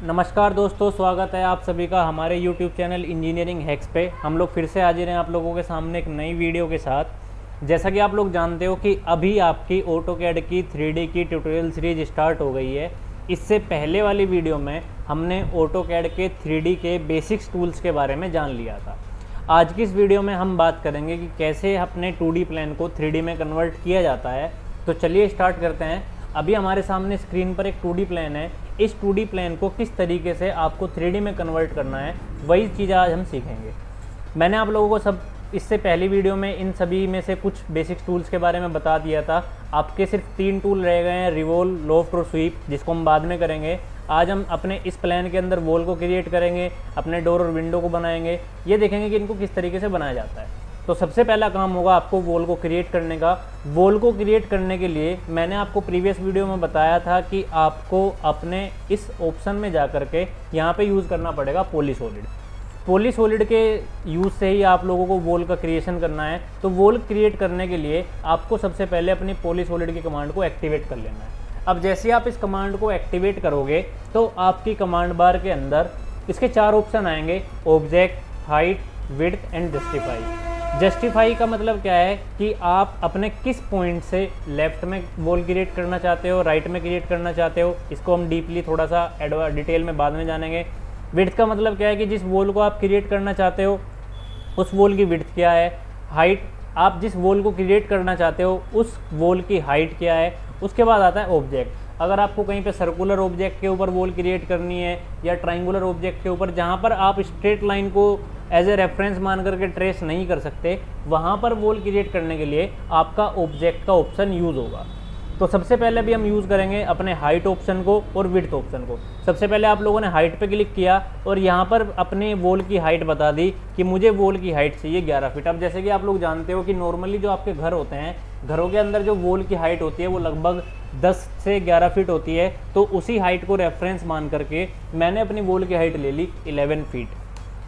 नमस्कार दोस्तों, स्वागत है आप सभी का हमारे YouTube चैनल इंजीनियरिंग हैक्स पे। हम लोग फिर से हाजिर हैं आप लोगों के सामने एक नई वीडियो के साथ। जैसा कि आप लोग जानते हो कि अभी आपकी ऑटोकैड की 3D की ट्यूटोरियल सीरीज स्टार्ट हो गई है। इससे पहले वाली वीडियो में हमने ऑटोकैड के 3D के बेसिक्स टूल्स के बारे में जान लिया था। आज की इस वीडियो में हम बात करेंगे कि कैसे अपने 2D प्लान को 3D में कन्वर्ट किया जाता है। तो चलिए स्टार्ट करते हैं। अभी हमारे सामने स्क्रीन पर एक 2D प्लान है। इस 2D प्लान को किस तरीके से आपको 3D में कन्वर्ट करना है, वही चीज़ आज हम सीखेंगे। मैंने आप लोगों को सब इससे पहली वीडियो में इन सभी में से कुछ बेसिक टूल्स के बारे में बता दिया था। आपके सिर्फ 3 टूल रह गए हैं, रिवॉल्व, लोफ्ट और स्वीप, जिसको हम बाद में करेंगे। आज हम अपने इस प्लान के अंदर वॉल को क्रिएट करेंगे, अपने डोर और विंडो को बनाएंगे। ये देखेंगे कि इनको किस तरीके से बनाया जाता है। तो सबसे पहला काम होगा आपको वॉल को क्रिएट करने का। वॉल को क्रिएट करने के लिए मैंने आपको प्रीवियस वीडियो में बताया था कि आपको अपने इस ऑप्शन में जा कर के यहाँ पे यूज़ करना पड़ेगा पॉलीसॉलिड। पॉलीसॉलिड के यूज़ से ही आप लोगों को वॉल का क्रिएशन करना है। तो वॉल क्रिएट करने के लिए आपको सबसे पहले अपनी पॉलीसॉलिड की कमांड को एक्टिवेट कर लेना है। अब जैसे आप इस कमांड को एक्टिवेट करोगे तो आपकी कमांड बार के अंदर इसके 4 ऑप्शन आएंगे: object, height, width and justify. Justify का मतलब क्या है कि आप अपने किस पॉइंट से लेफ्ट में वॉल क्रिएट करना चाहते हो, राइट में क्रिएट करना चाहते हो। इसको हम डीपली थोड़ा सा डिटेल में बाद में जानेंगे। विड्थ का मतलब क्या है कि जिस वॉल को आप क्रिएट करना चाहते हो उस वॉल की विड्थ क्या है। हाइट, आप जिस वॉल को क्रिएट करना चाहते हो उस वॉल की हाइट क्या है। उसके बाद आता है ऑब्जेक्ट। अगर आपको कहीं पे सर्कुलर ऑब्जेक्ट के ऊपर वॉल क्रिएट करनी है या ट्राइंगुलर ऑब्जेक्ट के ऊपर, जहाँ पर आप स्ट्रेट लाइन को एज ए रेफरेंस मान करके ट्रेस नहीं कर सकते, वहाँ पर वॉल क्रिएट करने के लिए आपका ऑब्जेक्ट का ऑप्शन यूज़ होगा। तो सबसे पहले भी हम यूज़ करेंगे अपने हाइट ऑप्शन को और विड्थ ऑप्शन को। सबसे पहले आप लोगों ने हाइट पे क्लिक किया और यहाँ पर अपने वॉल की हाइट बता दी कि मुझे वॉल की हाइट चाहिए 11 फीट। अब जैसे कि आप लोग जानते हो कि नॉर्मली जो आपके घर होते हैं, घरों के अंदर जो वॉल की हाइट होती है वो लगभग 10 से 11 फीट होती है। तो उसी हाइट को रेफरेंस मान करके मैंने अपनी वॉल की हाइट ले ली 11 फीट।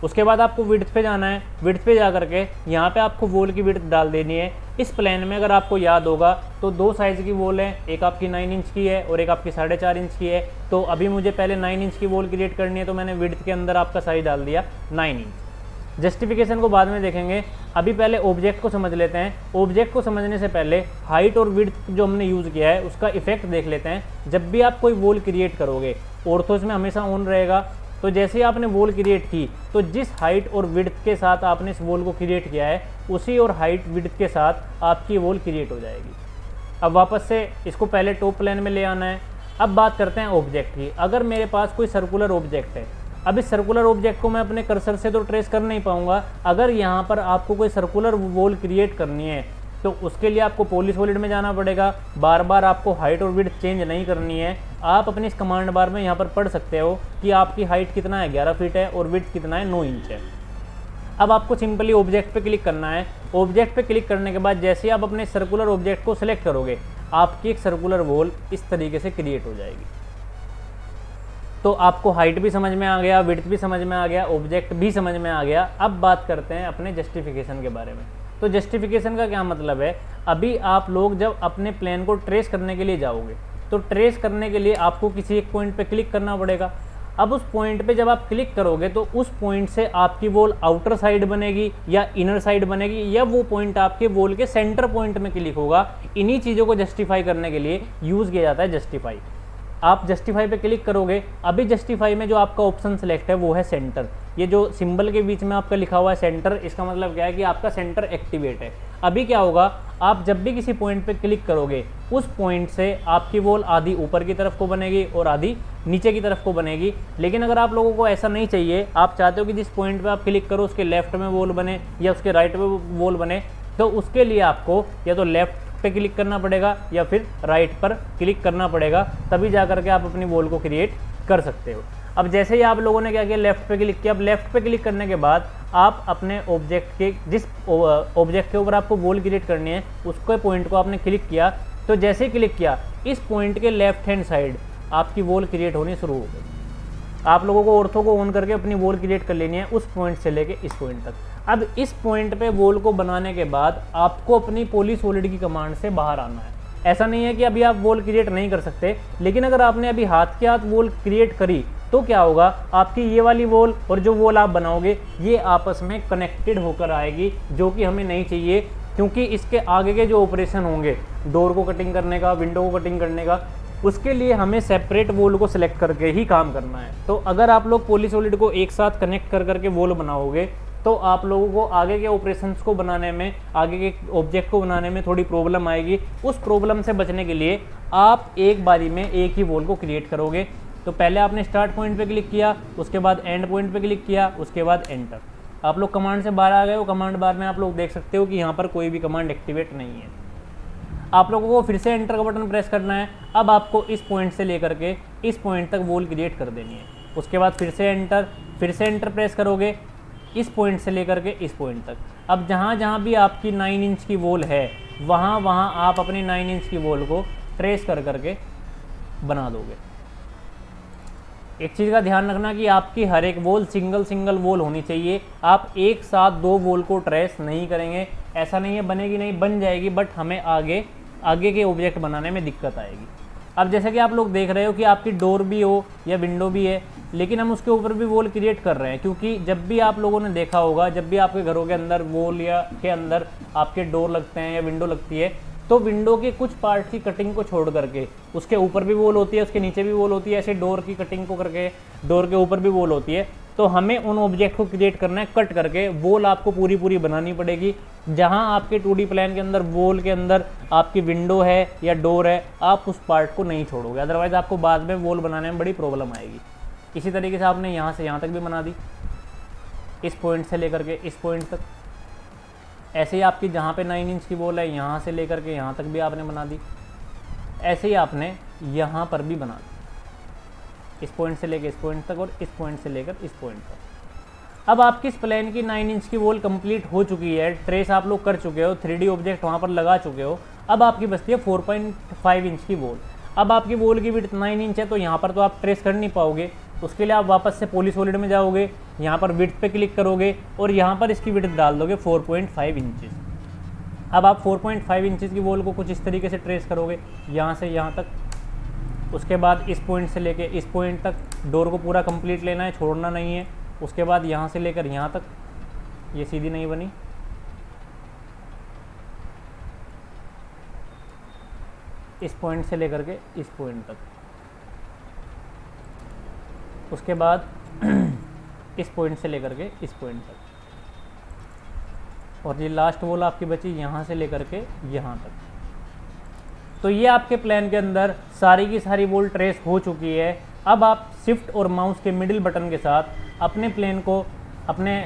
उसके बाद आपको विड्थ पे जाना है। विड्थ पे जा करके यहाँ पे आपको वॉल की विड्थ डाल देनी है। इस प्लान में अगर आपको याद होगा तो 2 साइज़ की वॉल है, एक आपकी 9 इंच की है और एक आपकी 4.5 इंच की है। तो अभी मुझे पहले 9 इंच की वॉल क्रिएट करनी है, तो मैंने विड्थ के अंदर आपका साइज डाल दिया 9 इंच। जस्टिफिकेशन को बाद में देखेंगे, अभी पहले ऑब्जेक्ट को समझ लेते हैं। ऑब्जेक्ट को समझने से पहले हाइट और विड्थ जो हमने यूज़ किया है उसका इफेक्ट देख लेते हैं। जब भी आप कोई वॉल क्रिएट करोगे, ऑर्थो इसमें हमेशा ऑन रहेगा। तो जैसे ही आपने वॉल क्रिएट की तो जिस हाइट और विड्थ के साथ आपने इस वॉल को क्रिएट किया है उसी और हाइट विड्थ के साथ आपकी वॉल क्रिएट हो जाएगी। अब वापस से इसको पहले टॉप प्लेन में ले आना है। अब बात करते हैं ऑब्जेक्ट की। अगर मेरे पास कोई सर्कुलर ऑब्जेक्ट है, अब इस सर्कुलर ऑब्जेक्ट को मैं अपने कर्सर से तो ट्रेस कर नहीं पाऊंगा। अगर यहाँ पर आपको कोई सर्कुलर वॉल क्रिएट करनी है तो उसके लिए आपको पॉलीसॉलिड में जाना पड़ेगा। बार बार आपको हाइट और विड्थ चेंज नहीं करनी है। आप अपनी इस कमांड बार में यहाँ पर पढ़ सकते हो कि आपकी हाइट कितना है, 11 फीट है, और विड्थ कितना है, 9 इंच है। अब आपको सिंपली ऑब्जेक्ट पे क्लिक करना है। ऑब्जेक्ट पे क्लिक करने के बाद जैसे ही आप अपने सर्कुलर ऑब्जेक्ट को सिलेक्ट करोगे, आपकी एक सर्कुलर वॉल इस तरीके से क्रिएट हो जाएगी। तो आपको हाइट भी समझ में आ गया, विड्थ भी समझ में आ गया, ऑब्जेक्ट भी समझ में आ गया। अब बात करते हैं अपने जस्टिफिकेशन के बारे में। तो जस्टिफिकेशन का क्या मतलब है, अभी आप लोग जब अपने प्लान को ट्रेस करने के लिए जाओगे तो ट्रेस करने के लिए आपको किसी एक पॉइंट पे क्लिक करना पड़ेगा। अब उस पॉइंट पे जब आप क्लिक करोगे तो उस पॉइंट से आपकी वॉल आउटर साइड बनेगी या इनर साइड बनेगी, या वो पॉइंट आपके वॉल के सेंटर पॉइंट में क्लिक होगा। इन्हीं चीज़ों को जस्टिफाई करने के लिए यूज़ किया जाता है जस्टिफाई। आप जस्टिफाई पे क्लिक करोगे, अभी जस्टिफाई में जो आपका ऑप्शन सेलेक्ट है वो है सेंटर। ये जो सिंबल के बीच में आपका लिखा हुआ है सेंटर, इसका मतलब क्या है कि आपका सेंटर एक्टिवेट है। अभी क्या होगा, आप जब भी किसी पॉइंट पे क्लिक करोगे उस पॉइंट से आपकी वॉल आधी ऊपर की तरफ को बनेगी और आधी नीचे की तरफ को बनेगी। लेकिन अगर आप लोगों को ऐसा नहीं चाहिए, आप चाहते हो कि जिस पॉइंट पे आप क्लिक करो उसके लेफ्ट में वॉल बने या उसके राइट में वॉल बने, तो उसके लिए आपको या तो लेफ्ट पे क्लिक करना पड़ेगा या फिर राइट पर क्लिक करना पड़ेगा, तभी जा करके आप अपनी वॉल को क्रिएट कर सकते हो। अब जैसे ही आप लोगों ने क्या किया, लेफ्ट पे क्लिक किया। अब लेफ्ट पे क्लिक करने के बाद आप अपने ऑब्जेक्ट के जिस ऑब्जेक्ट के ऊपर आपको वॉल क्रिएट करनी है उसके पॉइंट को आपने क्लिक किया। तो जैसे ही क्लिक किया, इस पॉइंट के लेफ्ट हैंड साइड आपकी वॉल क्रिएट होनी शुरू हो गई। आप लोगों को ऑर्थो को ऑन करके अपनी वॉल क्रिएट कर लेनी है उस पॉइंट से लेके इस पॉइंट तक। अब इस पॉइंट पे वॉल को बनाने के बाद आपको अपनी पॉलीसॉलिड की कमांड से बाहर आना है। ऐसा नहीं है कि अभी आप वॉल क्रिएट नहीं कर सकते, लेकिन अगर आपने अभी हाथ के हाथ वॉल क्रिएट करी तो क्या होगा, आपकी ये वाली वॉल और जो वॉल आप बनाओगे ये आपस में कनेक्टेड होकर आएगी, जो कि हमें नहीं चाहिए, क्योंकि इसके आगे के जो ऑपरेशन होंगे डोर को कटिंग करने का, विंडो को कटिंग करने का, उसके लिए हमें सेपरेट वॉल को सिलेक्ट करके ही काम करना है। तो अगर आप लोग पॉलीसॉलिड को एक साथ कनेक्ट कर करके वॉल बनाओगे तो आप लोगों को आगे के ऑपरेशंस को बनाने में, आगे के ऑब्जेक्ट को बनाने में थोड़ी प्रॉब्लम आएगी। उस प्रॉब्लम से बचने के लिए आप एक बारी में एक ही वॉल को क्रिएट करोगे। तो पहले आपने स्टार्ट पॉइंट पे क्लिक किया, उसके बाद एंड पॉइंट पे क्लिक किया, उसके बाद एंटर। आप लोग कमांड से बाहर आ गए हो, कमांड बार में आप लोग देख सकते हो कि यहाँ पर कोई भी कमांड एक्टिवेट नहीं है। आप लोगों को फिर से एंटर का बटन प्रेस करना है। अब आपको इस पॉइंट से लेकर के इस पॉइंट तक वॉल क्रिएट कर देनी है। उसके बाद फिर से एंटर प्रेस करोगे इस पॉइंट से लेकर के इस पॉइंट तक। अब जहाँ जहाँ भी आपकी 9 इंच की वॉल है वहाँ आप अपनी 9 इंच की वॉल को ट्रेस कर करके बना दोगे। एक चीज़ का ध्यान रखना कि आपकी हर एक वॉल सिंगल वॉल होनी चाहिए। आप एक साथ 2 वॉल को ट्रेस नहीं करेंगे, ऐसा नहीं है बनेगी नहीं, बन जाएगी, बट हमें आगे के ऑब्जेक्ट बनाने में दिक्कत आएगी। अब जैसे कि आप लोग देख रहे हो कि आपकी डोर भी हो या विंडो भी है, लेकिन हम उसके ऊपर भी वॉल क्रिएट कर रहे हैं, क्योंकि जब भी आप लोगों ने देखा होगा, जब भी आपके घरों के अंदर वॉल या के अंदर आपके डोर लगते हैं या विंडो लगती है, तो विंडो के कुछ पार्ट की कटिंग को छोड़ करके उसके ऊपर भी वॉल होती है, उसके नीचे भी वॉल होती है, ऐसे डोर की कटिंग को करके डोर के ऊपर भी वॉल होती है। तो हमें उन ऑब्जेक्ट को क्रिएट करना है कट करके, वॉल आपको पूरी बनानी पड़ेगी। जहां आपके 2D प्लान के अंदर वॉल के अंदर आपकी विंडो है या डोर है, आप उस पार्ट को नहीं छोड़ोगे, अदरवाइज आपको बाद में वॉल बनाने में बड़ी प्रॉब्लम आएगी। इसी तरीके से आपने यहाँ से यहाँ तक भी बना दी, इस पॉइंट से लेकर के इस पॉइंट तक। ऐसे ही आपकी जहाँ पे 9 इंच की वॉल है यहाँ से लेकर के यहाँ तक भी आपने बना दी। ऐसे ही आपने यहाँ पर भी बना दी, इस पॉइंट से लेकर इस पॉइंट तक और इस पॉइंट से लेकर इस पॉइंट तक। अब आपकी इस प्लेन की 9 इंच की वॉल कंप्लीट हो चुकी है, ट्रेस आप लोग कर चुके हो, 3D ऑब्जेक्ट वहाँ पर लगा चुके हो। अब आपकी बचती है 4.5 इंच की वॉल। अब आपकी वॉल की विड्थ 9 इंच है, तो यहाँ पर तो आप ट्रेस कर नहीं पाओगे। उसके लिए आप वापस से पॉलीसॉलिड में जाओगे, यहाँ पर विड्थ पे क्लिक करोगे और यहाँ पर इसकी विड्थ डाल दोगे 4.5 इंचेस। अब आप 4.5 इंचेस की वॉल को कुछ इस तरीके से ट्रेस करोगे, यहाँ से यहाँ तक। उसके बाद इस पॉइंट से लेके इस पॉइंट तक डोर को पूरा कंप्लीट लेना है, छोड़ना नहीं है। उसके बाद यहाँ से लेकर यहाँ तक, ये सीधी नहीं बनी, इस पॉइंट से लेकर के इस पॉइंट तक। उसके बाद इस पॉइंट से लेकर के इस पॉइंट तक, और ये लास्ट वॉल आपकी बची यहाँ से लेकर के यहाँ तक। तो ये आपके प्लान के अंदर सारी की सारी वॉल ट्रेस हो चुकी है। अब आप शिफ्ट और माउस के मिडिल बटन के साथ अपने प्लेन को अपने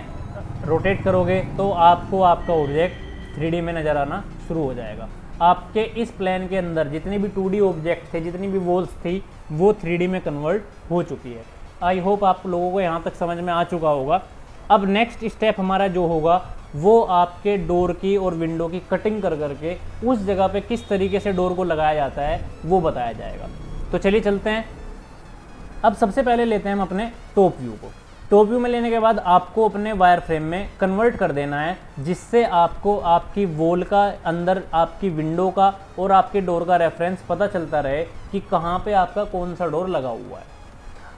रोटेट करोगे तो आपको आपका ऑब्जेक्ट 3D में नज़र आना शुरू हो जाएगा। आपके इस प्लान के अंदर जितने भी 2D ऑब्जेक्ट थे, जितनी भी वॉल्स थी, वो 3D में कन्वर्ट हो चुकी है। आई होप आप लोगों को यहाँ तक समझ में आ चुका होगा। अब नेक्स्ट स्टेप हमारा जो होगा वो आपके डोर की और विंडो की कटिंग कर करके उस जगह पे किस तरीके से डोर को लगाया जाता है वो बताया जाएगा। तो चलिए चलते हैं। अब सबसे पहले लेते हैं हम अपने टॉप व्यू को। टॉप व्यू में लेने के बाद आपको अपने वायर फ्रेम में कन्वर्ट कर देना है, जिससे आपको आपकी वॉल का अंदर आपकी विंडो का और आपके डोर का रेफरेंस पता चलता रहे कि कहाँ पे आपका कौन सा डोर लगा हुआ है।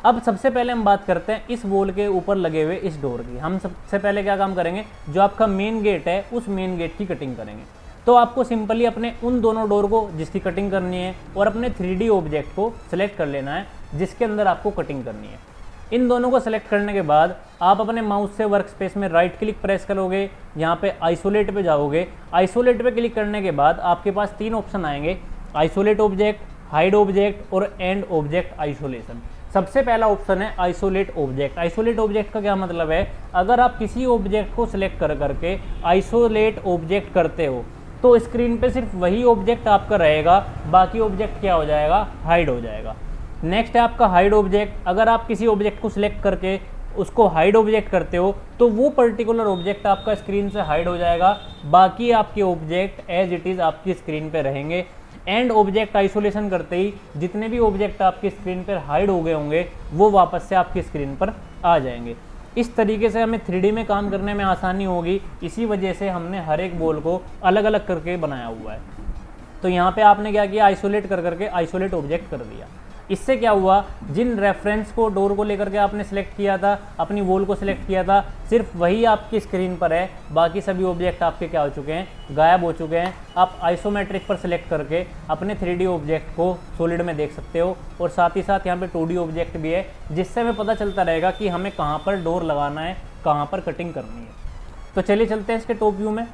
अब सबसे पहले हम बात करते हैं इस वॉल के ऊपर लगे हुए इस डोर की। हम सबसे पहले क्या काम करेंगे, जो आपका मेन गेट है उस मेन गेट की कटिंग करेंगे। तो आपको सिंपली अपने उन दोनों डोर को जिसकी कटिंग करनी है और अपने 3D ऑब्जेक्ट को सिलेक्ट कर लेना है जिसके अंदर आपको कटिंग करनी है। इन दोनों को सेलेक्ट करने के बाद आप अपने माउस से वर्क स्पेस में राइट क्लिक प्रेस करोगे, यहाँ पे आइसोलेट पे जाओगे। आइसोलेट पे क्लिक करने के बाद आपके पास 3 ऑप्शन आएंगे, आइसोलेट ऑब्जेक्ट, हाइड ऑब्जेक्ट और एंड ऑब्जेक्ट आइसोलेशन। सबसे पहला ऑप्शन है आइसोलेट ऑब्जेक्ट। आइसोलेट ऑब्जेक्ट का क्या मतलब है, अगर आप किसी ऑब्जेक्ट को सिलेक्ट कर करके आइसोलेट ऑब्जेक्ट करते हो तो स्क्रीन पे सिर्फ वही ऑब्जेक्ट आपका रहेगा, बाकी ऑब्जेक्ट क्या हो जाएगा, हाइड हो जाएगा। नेक्स्ट है आपका हाइड ऑब्जेक्ट। अगर आप किसी ऑब्जेक्ट को सिलेक्ट करके उसको हाइड ऑब्जेक्ट करते हो तो वो पर्टिकुलर ऑब्जेक्ट आपका स्क्रीन से हाइड हो जाएगा, बाकी आपके ऑब्जेक्ट एज इट इज़ आपकी स्क्रीन पे रहेंगे। एंड ऑब्जेक्ट आइसोलेशन करते ही जितने भी ऑब्जेक्ट आपकी स्क्रीन पर हाइड हो गए होंगे वो वापस से आपकी स्क्रीन पर आ जाएंगे। इस तरीके से हमें 3D में काम करने में आसानी होगी। इसी वजह से हमने हर एक बॉल को अलग अलग करके बनाया हुआ है। तो यहाँ पे आपने क्या किया, आइसोलेट कर करके आइसोलेट ऑब्जेक्ट कर दिया। इससे क्या हुआ, जिन रेफरेंस को डोर को लेकर के आपने सेलेक्ट किया था, अपनी वॉल को सिलेक्ट किया था, सिर्फ वही आपकी स्क्रीन पर है, बाकी सभी ऑब्जेक्ट आपके क्या हो चुके हैं, गायब हो चुके हैं। आप आइसोमेट्रिक पर सिलेक्ट करके अपने 3D ऑब्जेक्ट को सॉलिड में देख सकते हो, और साथ ही साथ यहाँ पे 2D ऑब्जेक्ट भी है, जिससे हमें पता चलता रहेगा कि हमें कहाँ पर डोर लगाना है, कहाँ पर कटिंग करनी है। तो चलिए चलते हैं इसके टॉप व्यू में।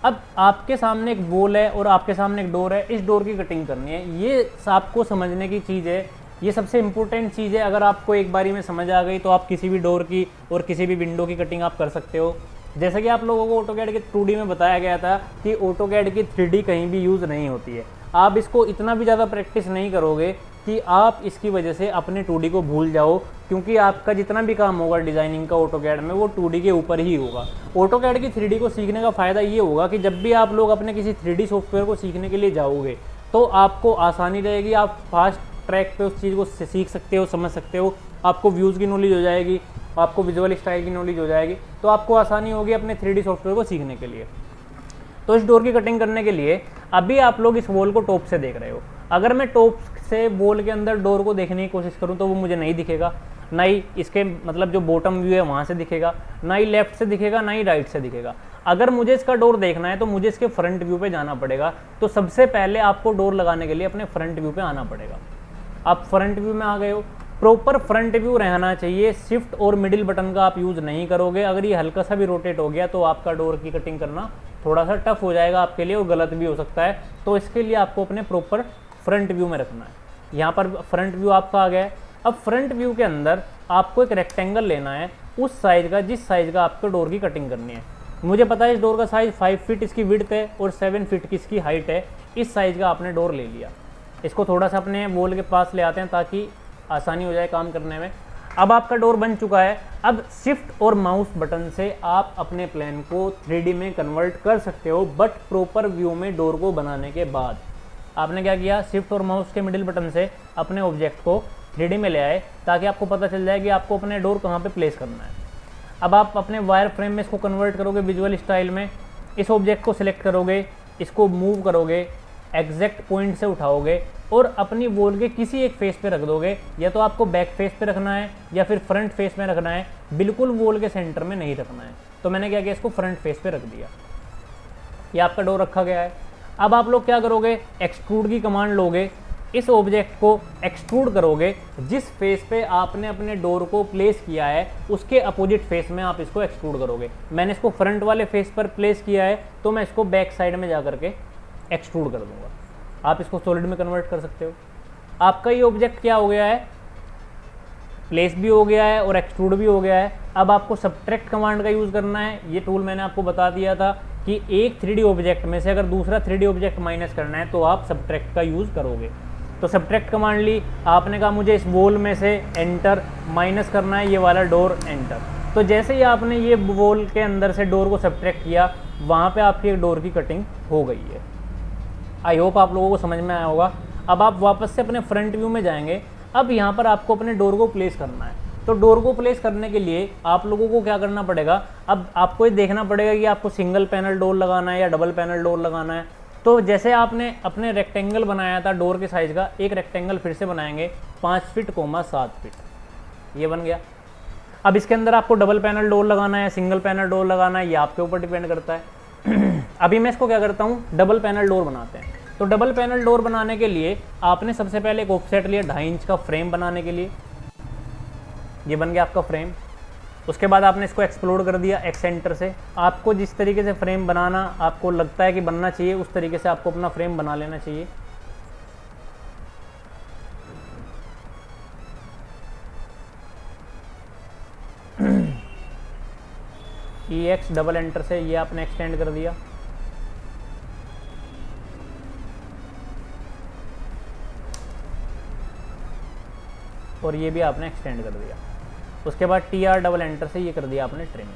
अब आपके सामने एक वॉल है और आपके सामने एक डोर है, इस डोर की कटिंग करनी है। ये आपको समझने की चीज़ है, ये सबसे इंपॉर्टेंट चीज़ है। अगर आपको एक बारी में समझ आ गई तो आप किसी भी डोर की और किसी भी विंडो की कटिंग आप कर सकते हो। जैसा कि आप लोगों को ऑटोकैड के 2D में बताया गया था कि ऑटोकैड की 3D कहीं भी यूज़ नहीं होती है। आप इसको इतना भी ज़्यादा प्रैक्टिस नहीं करोगे कि आप इसकी वजह से अपने 2D को भूल जाओ, क्योंकि आपका जितना भी काम होगा डिज़ाइनिंग का ऑटोकैड में वो 2D के ऊपर ही होगा। ऑटोकैड की 3D को सीखने का फ़ायदा ये होगा कि जब भी आप लोग अपने किसी 3D सॉफ्टवेयर को सीखने के लिए जाओगे तो आपको आसानी रहेगी, आप फास्ट ट्रैक पे उस चीज़ को सीख सकते हो, समझ सकते हो, आपको व्यूज़ की नॉलेज हो जाएगी, आपको विजुअल स्टाइल की नॉलेज हो जाएगी, तो आपको आसानी होगी अपने 3D सॉफ्टवेयर को सीखने के लिए। तो इस डोर की कटिंग करने के लिए अभी आप लोग इस वॉल को टॉप से देख रहे हो। अगर मैं टॉप से वॉल के अंदर डोर को देखने की कोशिश करूं तो वो मुझे नहीं दिखेगा, ना ही इसके मतलब जो बॉटम व्यू है वहाँ से दिखेगा, ना ही लेफ्ट से दिखेगा, ना ही राइट से दिखेगा। अगर मुझे इसका डोर देखना है तो मुझे इसके फ्रंट व्यू पे जाना पड़ेगा। तो सबसे पहले आपको डोर लगाने के लिए अपने फ्रंट व्यू पे आना पड़ेगा। आप फ्रंट व्यू में आ गए हो, प्रॉपर फ्रंट व्यू रहना चाहिए। शिफ्ट और मिडिल बटन का आप यूज़ नहीं करोगे। अगर ये हल्का सा भी रोटेट हो गया तो आपका डोर की कटिंग करना थोड़ा सा टफ हो जाएगा आपके लिए और गलत भी हो सकता है। तो इसके लिए आपको अपने प्रॉपर फ्रंट व्यू में रखना है। यहाँ पर फ्रंट व्यू आपका आ गया है। अब फ्रंट व्यू के अंदर आपको एक रेक्टेंगल लेना है उस साइज़ का जिस साइज़ का आपको डोर की कटिंग करनी है। मुझे पता है इस डोर का साइज़ 5 फीट इसकी विड्थ है और 7 फीट की इसकी हाइट है। इस साइज़ का आपने डोर ले लिया। इसको थोड़ा सा अपने वॉल के पास ले आते हैं ताकि आसानी हो जाए काम करने में। अब आपका डोर बन चुका है। अब शिफ्ट और माउस बटन से आप अपने प्लान को 3D में कन्वर्ट कर सकते हो, बट प्रॉपर व्यू में डोर को बनाने के बाद आपने क्या किया, शिफ्ट और माउस के मिडिल बटन से अपने ऑब्जेक्ट को 3D में ले आए ताकि आपको पता चल जाए कि आपको अपने डोर कहाँ पे प्लेस करना है। अब आप अपने वायर फ्रेम में इसको कन्वर्ट करोगे विजुअल स्टाइल में। इस ऑब्जेक्ट को सिलेक्ट करोगे, इसको मूव करोगे, एग्जैक्ट पॉइंट से उठाओगे और अपनी वॉल के किसी एक फेस पे रख दोगे। या तो आपको बैक फेस पे रखना है या फिर फ्रंट फेस में रखना है, बिल्कुल वॉल के सेंटर में नहीं रखना है। तो मैंने क्या किया, इसको फ्रंट फेस पे रख दिया। ये आपका डोर रखा गया है। अब आप लोग क्या करोगे, एक्सट्रूड की कमांड लोगे, इस ऑब्जेक्ट को एक्सट्रूड करोगे। जिस फेस पे आपने अपने डोर को प्लेस किया है उसके अपोजिट फेस में आप इसको एक्सट्रूड करोगे। मैंने इसको फ्रंट वाले फेस पर प्लेस किया है तो मैं इसको बैक साइड में जा करके एक्सट्रूड कर दूंगा। आप इसको सॉलिड में कन्वर्ट कर सकते हो। आपका ये ऑब्जेक्ट क्या हो गया है, प्लेस भी हो गया है और एक्सट्रूड भी हो गया है। अब आपको सबट्रैक्ट कमांड का यूज़ करना है। ये टूल मैंने आपको बता दिया था कि एक 3D ऑब्जेक्ट में से अगर दूसरा 3D ऑब्जेक्ट माइनस करना है तो आप सबट्रैक्ट का यूज़ करोगे। तो सबट्रैक्ट कमांड ली, आपने कहा मुझे इस वॉल में से एंटर माइनस करना है ये वाला डोर, एंटर। तो जैसे ही आपने ये वॉल के अंदर से डोर को सबट्रैक्ट किया, वहाँ पे आपकी एक डोर की कटिंग हो गई है। आई होप आप लोगों को समझ में आया होगा। अब आप वापस से अपने फ्रंट व्यू में जाएंगे। अब यहाँ पर आपको अपने डोर को प्लेस करना है। तो डोर को प्लेस करने के लिए आप लोगों को क्या करना पड़ेगा, अब आपको ये देखना पड़ेगा कि आपको सिंगल पैनल डोर लगाना है या डबल पैनल डोर लगाना है। तो जैसे आपने अपने रेक्टेंगल बनाया था डोर के साइज़ का, एक रेक्टेंगल फिर से बनाएंगे 5 फीट 7 फीट, ये बन गया। अब इसके अंदर आपको डबल पैनल डोर लगाना है, सिंगल पैनल डोर लगाना है, ये आपके ऊपर डिपेंड करता है। अभी मैं इसको क्या करता हूँ, डबल पैनल डोर बनाते हैं। तो डबल पैनल डोर बनाने के लिए आपने सबसे पहले एक ऑफसेट लिया 2.5 इंच का फ्रेम बनाने के लिए। ये बन गया आपका फ्रेम। उसके बाद आपने इसको एक्सप्लोड कर दिया एक सेंटर से। आपको जिस तरीके से फ्रेम बनाना आपको लगता है कि बनना चाहिए उस तरीके से आपको अपना फ्रेम बना लेना चाहिए। EX डबल एंटर से ये आपने एक्सटेंड कर दिया। और ये भी आपने एक्सटेंड कर दिया। उसके बाद TR डबल एंटर से ये कर दिया आपने ट्रिम।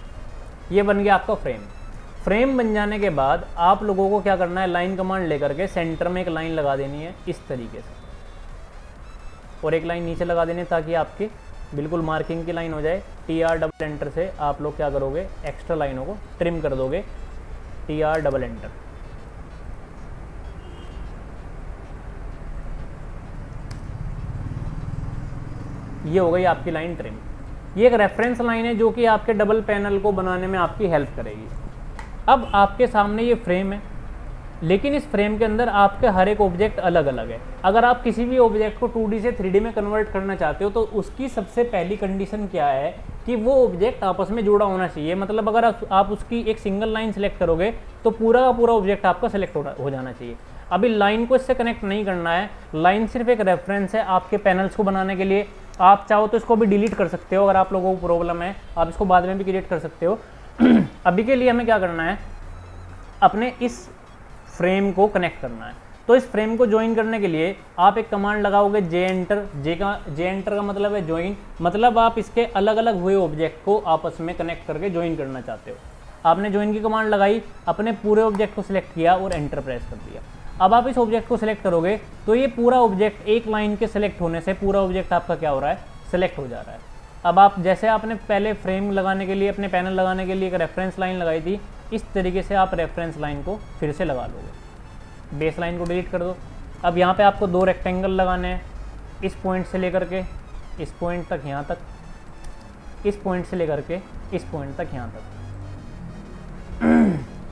ये बन गया आपका फ्रेम। फ्रेम बन जाने के बाद आप लोगों को क्या करना है, लाइन कमांड लेकर के सेंटर में एक लाइन लगा देनी है इस तरीके से, और एक लाइन नीचे लगा देनी है ताकि आपकी बिल्कुल मार्किंग की लाइन हो जाए। TR डबल एंटर से आप लोग क्या करोगे, एक्स्ट्रा लाइनों को ट्रिम कर दोगे। TR double enter. ये हो गई आपकी लाइन ट्रिम। ये एक रेफरेंस लाइन है जो कि आपके डबल पैनल को बनाने में आपकी हेल्प करेगी। अब आपके सामने ये फ्रेम है, लेकिन इस फ्रेम के अंदर आपके हर एक ऑब्जेक्ट अलग अलग है। अगर आप किसी भी ऑब्जेक्ट को 2D से 3D में कन्वर्ट करना चाहते हो तो उसकी सबसे पहली कंडीशन क्या है कि वो ऑब्जेक्ट आपस में जुड़ा होना चाहिए। मतलब अगर आप उसकी एक सिंगल लाइन सेलेक्ट करोगे तो पूरा का पूरा ऑब्जेक्ट आपका सेलेक्ट हो जाना चाहिए। अभी लाइन को इससे कनेक्ट नहीं करना है, लाइन सिर्फ एक रेफरेंस है आपके पैनल्स को बनाने के लिए। आप चाहो तो इसको भी डिलीट कर सकते हो, अगर आप लोगों को प्रॉब्लम है आप इसको बाद में भी क्रिएट कर सकते हो। अभी के लिए हमें क्या करना है, अपने इस फ्रेम को कनेक्ट करना है। तो इस फ्रेम को ज्वाइन करने के लिए आप एक कमांड लगाओगे जे एंटर। जे एंटर का मतलब है ज्वाइन, मतलब आप इसके अलग अलग हुए ऑब्जेक्ट को आपस में कनेक्ट करके ज्वाइन करना चाहते हो। आपने ज्वाइन की कमांड लगाई, अपने पूरे ऑब्जेक्ट को सिलेक्ट किया और एंटर प्रेस कर दिया। अब आप इस ऑब्जेक्ट को सिलेक्ट करोगे तो ये पूरा ऑब्जेक्ट एक लाइन के सिलेक्ट होने से पूरा ऑब्जेक्ट आपका क्या हो रहा है, सिलेक्ट हो जा रहा है। अब आप जैसे आपने पहले फ्रेम लगाने के लिए, अपने पैनल लगाने के लिए एक रेफरेंस लाइन लगाई थी, इस तरीके से आप रेफरेंस लाइन को फिर से लगा लोगे। बेस लाइन को डिलीट कर दो। अब यहाँ पे आपको 2 रेक्टेंगल लगाने हैं, इस पॉइंट से लेकर के इस पॉइंट तक, यहाँ तक, इस पॉइंट से लेकर के इस पॉइंट तक, यहाँ तक।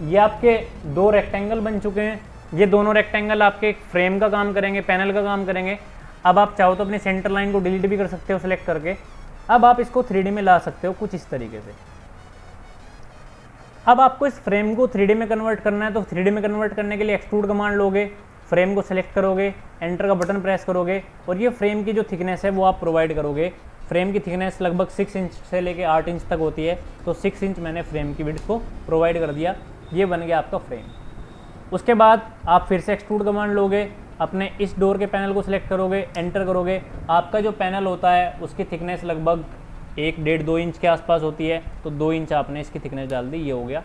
ये आपके 2 रेक्टेंगल बन चुके हैं। ये दोनों रेक्टेंगल आपके फ्रेम का काम करेंगे, पैनल का काम करेंगे। अब आप चाहो तो अपनी सेंटर लाइन को डिलीट भी कर सकते हो सेलेक्ट करके। अब आप इसको 3D में ला सकते हो कुछ इस तरीके से। अब आपको इस फ्रेम को 3D में कन्वर्ट करना है, तो 3D में कन्वर्ट करने के लिए एक्सट्रूड कमांड लोगे, फ्रेम को सेलेक्ट करोगे, एंटर का बटन प्रेस करोगे और ये फ्रेम की जो थिकनेस है वो आप प्रोवाइड करोगे। फ्रेम की थिकनेस लगभग 6 इंच से लेके 8 इंच तक होती है, तो 6 इंच मैंने फ्रेम की विड्थ को प्रोवाइड कर दिया। ये बन गया आपका फ्रेम। उसके बाद आप फिर से एक्सट्रूड कमांड लोगे, अपने इस डोर के पैनल को सिलेक्ट करोगे, एंटर करोगे। आपका जो पैनल होता है उसकी थिकनेस लगभग 1-1.5-2 इंच के आसपास होती है, तो 2 इंच आपने इसकी थिकनेस डाल दी, ये हो गया।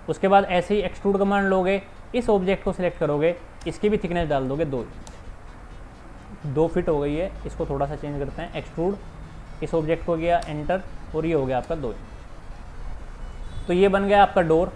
उसके बाद ऐसे ही एक्सट्रूड कमांड लोगे, इस ऑब्जेक्ट को सिलेक्ट करोगे, इसकी भी थिकनेस डाल दोगे 2 इंच। 2 फीट हो गई है। इसको थोड़ा सा चेंज करते हैं, एक्सट्रूड, इस ऑब्जेक्ट को गया एंटर और ये हो गया आपका 2 इंच। तो ये बन गया आपका डोर।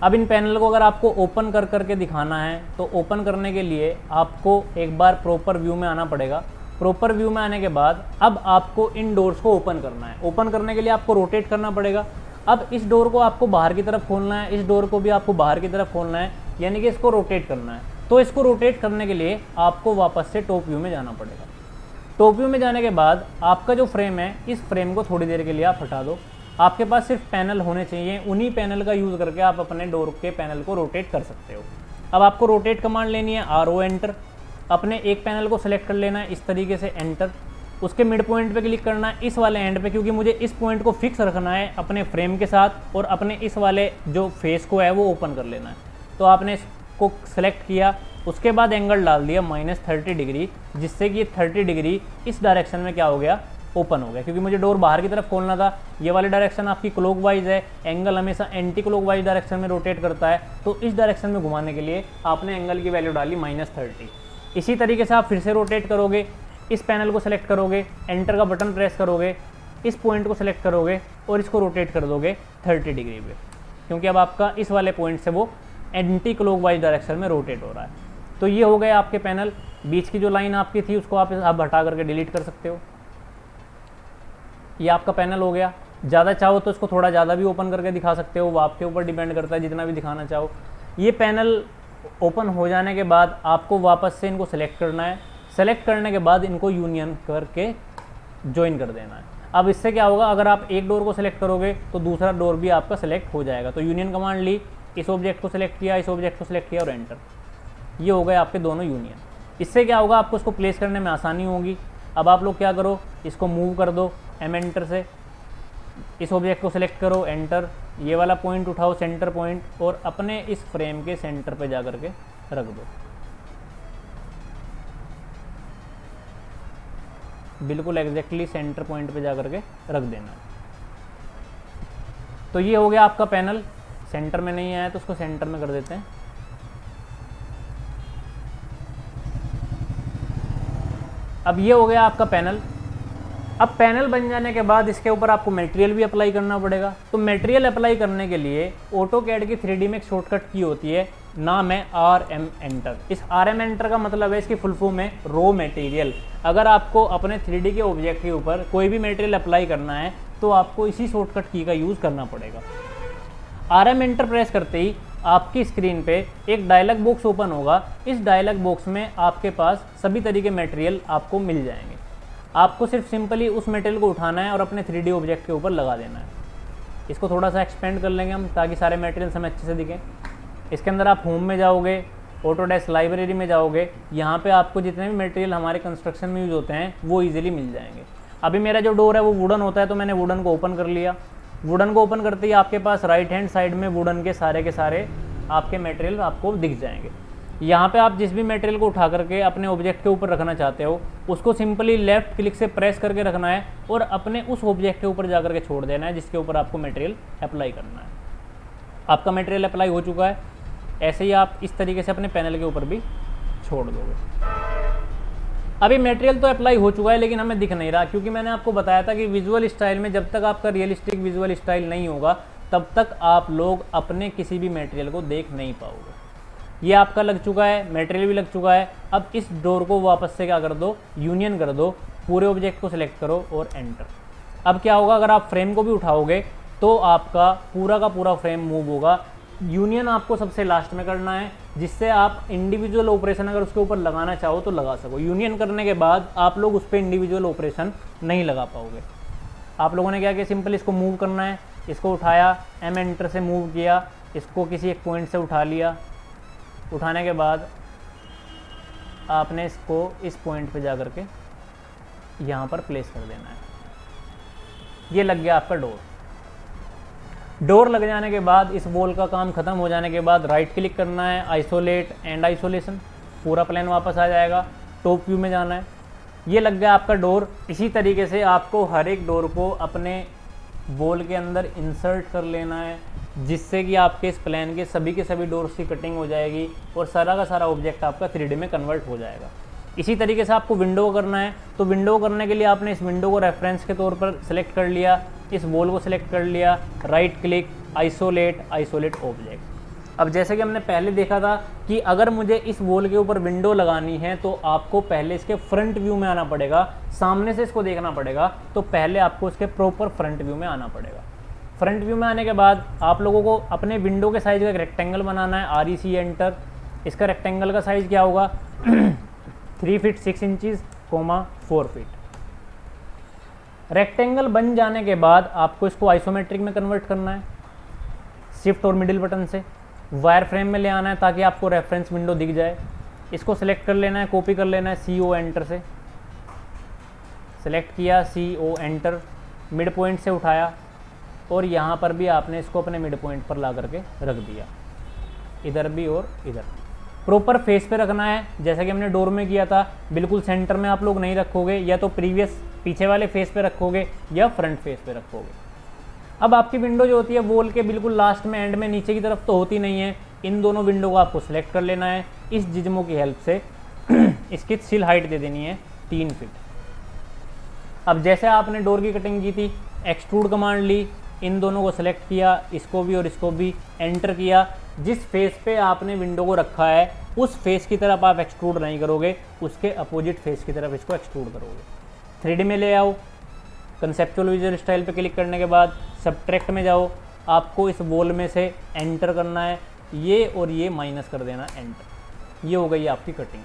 अब इन पैनल को अगर आपको ओपन कर करके दिखाना है तो ओपन करने के लिए आपको एक बार प्रॉपर व्यू में आना पड़ेगा। प्रॉपर व्यू में आने के बाद अब आपको इन डोर्स को ओपन करना है। ओपन करने के लिए आपको रोटेट करना पड़ेगा। अब इस डोर को आपको बाहर की तरफ खोलना है, इस डोर को भी आपको बाहर की तरफ खोलना है, यानी कि इसको रोटेट करना है। तो इसको रोटेट करने के लिए आपको वापस से टॉप व्यू में जाना पड़ेगा। टॉप व्यू में जाने के बाद आपका जो फ्रेम है, इस फ्रेम को थोड़ी देर के लिए आप हटा दो। आपके पास सिर्फ पैनल होने चाहिए, उन्हीं पैनल का यूज़ करके आप अपने डोर के पैनल को रोटेट कर सकते हो। अब आपको रोटेट कमांड लेनी है, RO एंटर। अपने एक पैनल को सेलेक्ट कर लेना है इस तरीके से, एंटर। उसके मिड पॉइंट पे क्लिक करना है, इस वाले एंड पे, क्योंकि मुझे इस पॉइंट को फिक्स रखना है अपने फ्रेम के साथ, और अपने इस वाले जो फेस को है वो ओपन कर लेना है। तो आपने इसको सेलेक्ट किया, उसके बाद एंगल डाल दिया -30 डिग्री, जिससे कि 30 डिग्री इस डायरेक्शन में क्या हो गया, ओपन हो गया। क्योंकि मुझे डोर बाहर की तरफ खोलना था। ये वाली डायरेक्शन आपकी क्लॉकवाइज है, एंगल हमेशा एंटी क्लॉकवाइज डायरेक्शन में रोटेट करता है, तो इस डायरेक्शन में घुमाने के लिए आपने एंगल की वैल्यू डाली -30। इसी तरीके से आप फिर से रोटेट करोगे, इस पैनल को सेलेक्ट करोगे, एंटर का बटन प्रेस करोगे, इस पॉइंट को सेलेक्ट करोगे और इसको रोटेट कर दोगे 30 डिग्री पे, क्योंकि अब आपका इस वाले पॉइंट से वो एंटी क्लॉकवाइज डायरेक्शन में रोटेट हो रहा है। तो ये हो गया आपके पैनल। बीच की जो लाइन आपकी थी उसको आप हटा करके डिलीट कर सकते हो। ये आपका पैनल हो गया। ज़्यादा चाहो तो इसको थोड़ा ज़्यादा भी ओपन करके दिखा सकते हो, वो आपके ऊपर डिपेंड करता है, जितना भी दिखाना चाहो। ये पैनल ओपन हो जाने के बाद आपको वापस से इनको सेलेक्ट करना है। सेलेक्ट करने के बाद इनको यूनियन करके ज्वाइन कर देना है। अब इससे क्या होगा, अगर आप एक डोर को सिलेक्ट करोगे तो दूसरा डोर भी आपका सेलेक्ट हो जाएगा। तो यूनियन कमांड ली, इस ऑब्जेक्ट को सिलेक्ट किया, इस ऑब्जेक्ट को सिलेक्ट किया और एंटर। ये हो गए आपके दोनों यूनियन। इससे क्या होगा, आपको इसको प्लेस करने में आसानी होगी। अब आप लोग क्या करो, इसको मूव कर दो एंटर से, इस ऑब्जेक्ट को सिलेक्ट करो, एंटर, ये वाला पॉइंट उठाओ सेंटर पॉइंट, और अपने इस फ्रेम के सेंटर पे जा करके रख दो, बिल्कुल एग्जैक्टली सेंटर पॉइंट पे जा करके रख देना। तो ये हो गया आपका पैनल। सेंटर में नहीं आया तो उसको सेंटर में कर देते हैं। अब ये हो गया आपका पैनल। अब पैनल बन जाने के बाद इसके ऊपर आपको मटेरियल भी अप्लाई करना पड़ेगा। तो मटेरियल अप्लाई करने के लिए ऑटोकैड की 3D में एक शॉर्टकट की होती है नाम है RM एंटर। इस RM एंटर का मतलब है, इसकी फुल फॉर्म है रो मटेरियल। अगर आपको अपने 3D के ऑब्जेक्ट के ऊपर कोई भी मटेरियल अप्लाई करना है तो आपको इसी शॉर्टकट की का यूज़ करना पड़ेगा। RM एंटर प्रेस करते ही आपकी स्क्रीन पे एक डायलॉग बॉक्स ओपन होगा। इस डायलॉग बॉक्स में आपके पास सभी तरीके मटेरियल आपको मिल जाएंगे। आपको सिर्फ सिंपली उस मटेरियल को उठाना है और अपने 3D ऑब्जेक्ट के ऊपर लगा देना है। इसको थोड़ा सा एक्सपेंड कर लेंगे हम ताकि सारे मटेरियल हमें अच्छे से दिखें। इसके अंदर आप होम में जाओगे, ऑटोडेस्क लाइब्रेरी में जाओगे, यहाँ पे आपको जितने भी मटेरियल हमारे कंस्ट्रक्शन में यूज़ होते हैं वो इजीली मिल जाएंगे। अभी मेरा जो डोर है वो वुडन होता है, तो मैंने वुडन को ओपन कर लिया। वुडन को ओपन करते ही आपके पास राइट हैंड साइड में वुडन के सारे आपके मटेरियल आपको दिख जाएंगे। यहाँ पे आप जिस भी मटेरियल को उठा करके अपने ऑब्जेक्ट के ऊपर रखना चाहते हो उसको सिंपली लेफ्ट क्लिक से प्रेस करके रखना है और अपने उस ऑब्जेक्ट के ऊपर जा करके छोड़ देना है जिसके ऊपर आपको मटेरियल अप्लाई करना है। आपका मटेरियल अप्लाई हो चुका है। ऐसे ही आप इस तरीके से अपने पैनल के ऊपर भी छोड़ दोगे। अभी मटेरियल तो अप्लाई हो चुका है लेकिन हमें दिख नहीं रहा, क्योंकि मैंने आपको बताया था कि विजुअल स्टाइल में जब तक आपका रियलिस्टिक विजुअल स्टाइल नहीं होगा तब तक आप लोग अपने किसी भी मटेरियल को देख नहीं पाओगे। ये आपका लग चुका है, मटेरियल भी लग चुका है। अब इस डोर को वापस से क्या कर दो, यूनियन कर दो, पूरे ऑब्जेक्ट को सिलेक्ट करो और एंटर। अब क्या होगा, अगर आप फ्रेम को भी उठाओगे तो आपका पूरा का पूरा फ्रेम मूव होगा। यूनियन आपको सबसे लास्ट में करना है, जिससे आप इंडिविजुअल ऑपरेशन अगर उसके ऊपर लगाना चाहो तो लगा सको। यूनियन करने के बाद आप लोग उस पर इंडिविजुअल ऑपरेशन नहीं लगा पाओगे। आप लोगों ने क्या किया, सिंपल इसको मूव करना है। इसको उठाया, M एंटर से मूव किया, इसको किसी एक पॉइंट से उठा लिया। उठाने के बाद आपने इसको इस पॉइंट पे जा करके यहाँ पर प्लेस कर देना है। ये लग गया आपका डोर। डोर लग जाने के बाद इस वॉल का काम खत्म हो जाने के बाद राइट क्लिक करना है, आइसोलेट एंड आइसोलेशन, पूरा प्लान वापस आ जाएगा। टॉप व्यू में जाना है। ये लग गया आपका डोर। इसी तरीके से आपको हर एक डोर को अपने वॉल के अंदर इंसर्ट कर लेना है, जिससे कि आपके इस प्लान के सभी डोर्स की कटिंग हो जाएगी और सारा का सारा ऑब्जेक्ट आपका 3D में कन्वर्ट हो जाएगा। इसी तरीके से आपको विंडो करना है, तो विंडो करने के लिए आपने इस विंडो को रेफरेंस के तौर पर सिलेक्ट कर लिया, इस वॉल को सिलेक्ट कर लिया, राइट क्लिक, आइसोलेट ऑब्जेक्ट। अब जैसे कि हमने पहले देखा था कि अगर मुझे इस वॉल के ऊपर विंडो लगानी है तो आपको पहले इसके फ्रंट व्यू में आना पड़ेगा, सामने से इसको देखना पड़ेगा। तो पहले आपको इसके प्रॉपर फ्रंट व्यू में आना पड़ेगा। फ्रंट व्यू में आने के बाद आप लोगों को अपने विंडो के साइज़ का एक रेक्टेंगल बनाना है, REC एंटर। इसका रेक्टेंगल का साइज़ क्या होगा 3 फीट 6 इंचज़, 4 फीट। रेक्टेंगल बन जाने के बाद आपको इसको आइसोमेट्रिक में कन्वर्ट करना है, शिफ्ट और मिडिल बटन से वायर फ्रेम में ले आना है ताकि आपको रेफरेंस विंडो दिख जाए। इसको सिलेक्ट कर लेना है, कॉपी कर लेना है, CO एंटर से सिलेक्ट किया, CO एंटर, मिड पॉइंट से उठाया और यहाँ पर भी आपने इसको अपने मिड पॉइंट पर ला करके रख दिया, इधर भी और इधर। प्रॉपर फेस पे रखना है, जैसा कि हमने डोर में किया था। बिल्कुल सेंटर में आप लोग नहीं रखोगे, या तो पीछे वाले फेस पे रखोगे या फ्रंट फेस पे रखोगे। अब आपकी विंडो जो होती है वॉल के बिल्कुल लास्ट में, एंड में, नीचे की तरफ तो होती नहीं है। इन दोनों विंडो को आपको सिलेक्ट कर लेना है। इस जिज्मो की हेल्प से इसकी सिल हाइट दे देनी है 3 फीट। अब जैसे आपने डोर की कटिंग की थी, एक्सट्रूड कमांड ली, इन दोनों को सिलेक्ट किया, इसको भी और इसको भी, एंटर किया। जिस फेस पे आपने विंडो को रखा है उस फेस की तरफ आप एक्सट्रूड नहीं करोगे, उसके अपोजिट फेस की तरफ इसको एक्सट्रूड करोगे। 3D में ले आओ, कंसेप्चुअल विजुअल स्टाइल पे क्लिक करने के बाद सब्ट्रैक्ट में जाओ, आपको इस वॉल में से एंटर करना है, ये और ये माइनस कर देना, एंटर। ये हो गई आपकी कटिंग।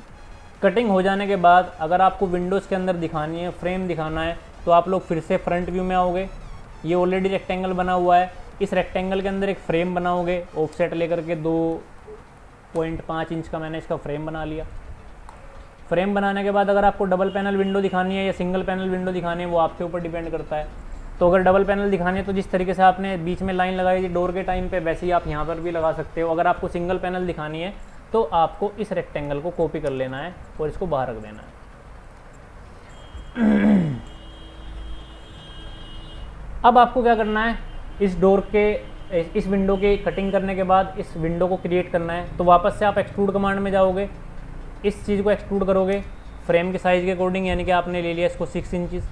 कटिंग हो जाने के बाद अगर आपको विंडोज़ के अंदर दिखानी है, फ्रेम दिखाना है, तो आप लोग फिर से फ्रंट व्यू में आओगे। ये ऑलरेडी रेक्टेंगल बना हुआ है, इस रेक्टेंगल के अंदर एक फ्रेम बनाओगे, ऑफसेट लेकर के 2.5 इंच का मैंने इसका फ्रेम बना लिया। फ्रेम बनाने के बाद अगर आपको डबल पैनल विंडो दिखानी है या सिंगल पैनल विंडो दिखानी है वो आपके ऊपर डिपेंड करता है। तो अगर डबल पैनल दिखानी है तो जिस तरीके से आपने बीच में लाइन लगाई थी डोर के टाइम पे, वैसे ही आप यहाँ पर भी लगा सकते हो। अगर आपको सिंगल पैनल दिखानी है तो आपको इस रेक्टेंगल को कॉपी कर लेना है और इसको बाहर रख देना है। अब आपको क्या करना है, इस डोर के, इस विंडो के कटिंग करने के बाद इस विंडो को क्रिएट करना है। तो वापस से आप एक्सट्रूड कमांड में जाओगे, इस चीज़ को एक्सट्रूड करोगे फ्रेम के साइज़ के अकॉर्डिंग, यानी कि आपने ले लिया इसको 6 इंचज़।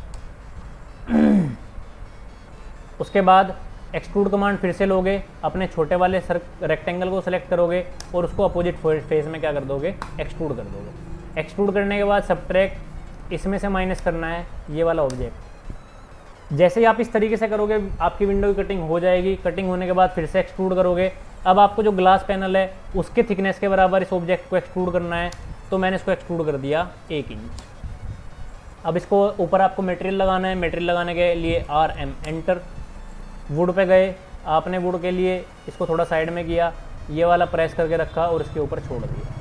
उसके बाद एक्सट्रूड कमांड फिर से लोगे, अपने छोटे वाले रेक्टेंगल को सेलेक्ट करोगे और उसको अपोजिट फेस में क्या कर दोगे, एक्सट्रूड कर दोगे। एक्सट्रूड करने के बाद सबट्रैक्ट, इसमें से माइनस करना है ये वाला ऑब्जेक्ट। जैसे ही आप इस तरीके से करोगे आपकी विंडो की कटिंग हो जाएगी। कटिंग होने के बाद फिर से एक्सट्रूड करोगे। अब आपको जो ग्लास पैनल है उसके थिकनेस के बराबर इस ऑब्जेक्ट को एक्सट्रूड करना है, तो मैंने इसको एक्सट्रूड कर दिया 1 इंच। अब इसको ऊपर आपको मटेरियल लगाना है। मटेरियल लगाने के लिए RM एंटर। वुड पे गए, आपने वुड के लिए इसको थोड़ा साइड में किया, ये वाला प्रेस करके रखा और इसके ऊपर छोड़ दिया।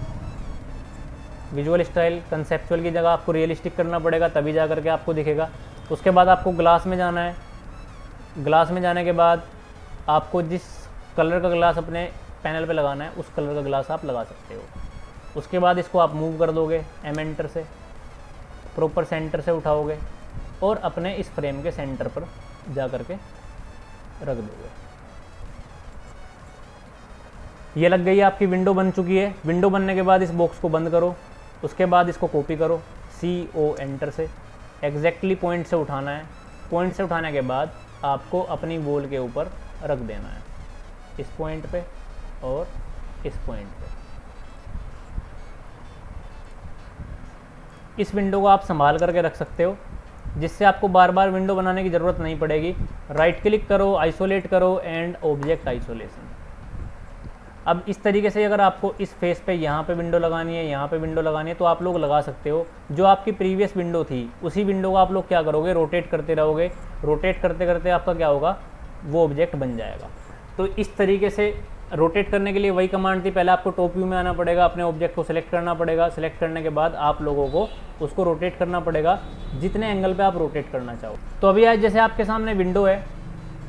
विजुअल स्टाइल कंसेप्चुअल की जगह आपको रियलिस्टिक करना पड़ेगा, तभी जा करके आपको दिखेगा। उसके बाद आपको ग्लास में जाना है। ग्लास में जाने के बाद आपको जिस कलर का ग्लास अपने पैनल पे लगाना है उस कलर का ग्लास आप लगा सकते हो। उसके बाद इसको आप मूव कर दोगे M एंटर से, प्रॉपर सेंटर से उठाओगे और अपने इस फ्रेम के सेंटर पर जा करके रख दोगे। ये लग गई, आपकी विंडो बन चुकी है। विंडो बनने के बाद इस बॉक्स को बंद करो। उसके बाद इसको कॉपी करो CO एंटर से, एग्जैक्टली पॉइंट से उठाना है। पॉइंट से उठाने के बाद आपको अपनी वॉल के ऊपर रख देना है, इस पॉइंट पे और इस पॉइंट पे। इस विंडो को आप संभाल करके रख सकते हो, जिससे आपको बार बार विंडो बनाने की ज़रूरत नहीं पड़ेगी। राइट क्लिक करो, आइसोलेट करो एंड ऑब्जेक्ट आइसोलेशन। अब इस तरीके से अगर आपको इस फेस पे यहाँ पे विंडो लगानी है, यहाँ पे विंडो लगानी है, तो आप लोग लगा सकते हो। जो आपकी प्रीवियस विंडो थी उसी विंडो को आप लोग क्या करोगे, रोटेट करते रहोगे। रोटेट करते करते आपका क्या होगा, वो ऑब्जेक्ट बन जाएगा। तो इस तरीके से रोटेट करने के लिए वही कमांड थी। पहले आपको टॉप व्यू में आना पड़ेगा, अपने ऑब्जेक्ट को सिलेक्ट करना पड़ेगा। सिलेक्ट करने के बाद आप लोगों को उसको रोटेट करना पड़ेगा जितने एंगल पे आप रोटेट करना चाहो। तो अभी आज जैसे आपके सामने विंडो है,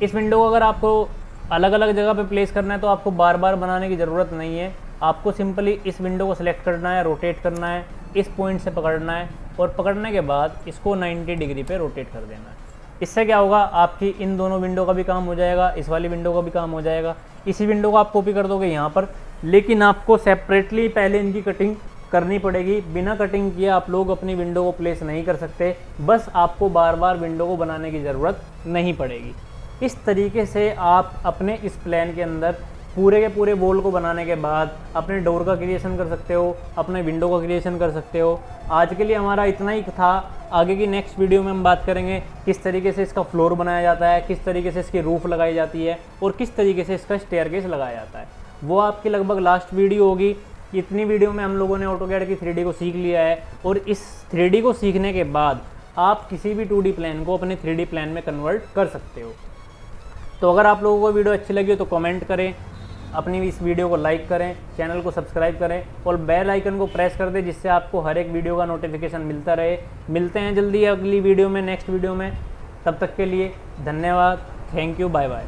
इस विंडो को अगर आपको अलग अलग जगह पे प्लेस करना है तो आपको बार बार बनाने की ज़रूरत नहीं है। आपको सिंपली इस विंडो को सिलेक्ट करना है, रोटेट करना है, इस पॉइंट से पकड़ना है और पकड़ने के बाद इसको 90 डिग्री पे रोटेट कर देना है। इससे क्या होगा, आपकी इन दोनों विंडो का भी काम हो जाएगा, इस वाली विंडो का भी काम हो जाएगा। इसी विंडो को आप कॉपी कर दोगे यहाँ पर, लेकिन आपको सेपरेटली पहले इनकी कटिंग करनी पड़ेगी। बिना कटिंग किए आप लोग अपनी विंडो को प्लेस नहीं कर सकते। बस आपको बार बार विंडो को बनाने की ज़रूरत नहीं पड़ेगी। इस तरीके से आप अपने इस प्लान के अंदर पूरे के पूरे वॉल को बनाने के बाद अपने डोर का क्रिएशन कर सकते हो, अपने विंडो का क्रिएशन कर सकते हो। आज के लिए हमारा इतना ही था। आगे की नेक्स्ट वीडियो में हम बात करेंगे किस तरीके से इसका फ्लोर बनाया जाता है, किस तरीके से इसकी रूफ लगाई जाती है और किस तरीके से इसका स्टेयरकेस लगाया जाता है। वो आपकी लगभग लास्ट वीडियो होगी। इतनी वीडियो में हम लोगों ने ऑटोकैड की 3D को सीख लिया है और इस 3D को सीखने के बाद आप किसी भी 2D प्लान को अपने 3D प्लान में कन्वर्ट कर सकते हो। तो अगर आप लोगों को वीडियो अच्छी लगी हो तो कमेंट करें, अपनी इस वीडियो को लाइक करें, चैनल को सब्सक्राइब करें और बेल आइकन को प्रेस कर दें, जिससे आपको हर एक वीडियो का नोटिफिकेशन मिलता रहे। मिलते हैं जल्दी अगली वीडियो में, नेक्स्ट वीडियो में। तब तक के लिए धन्यवाद। Thank you, bye bye.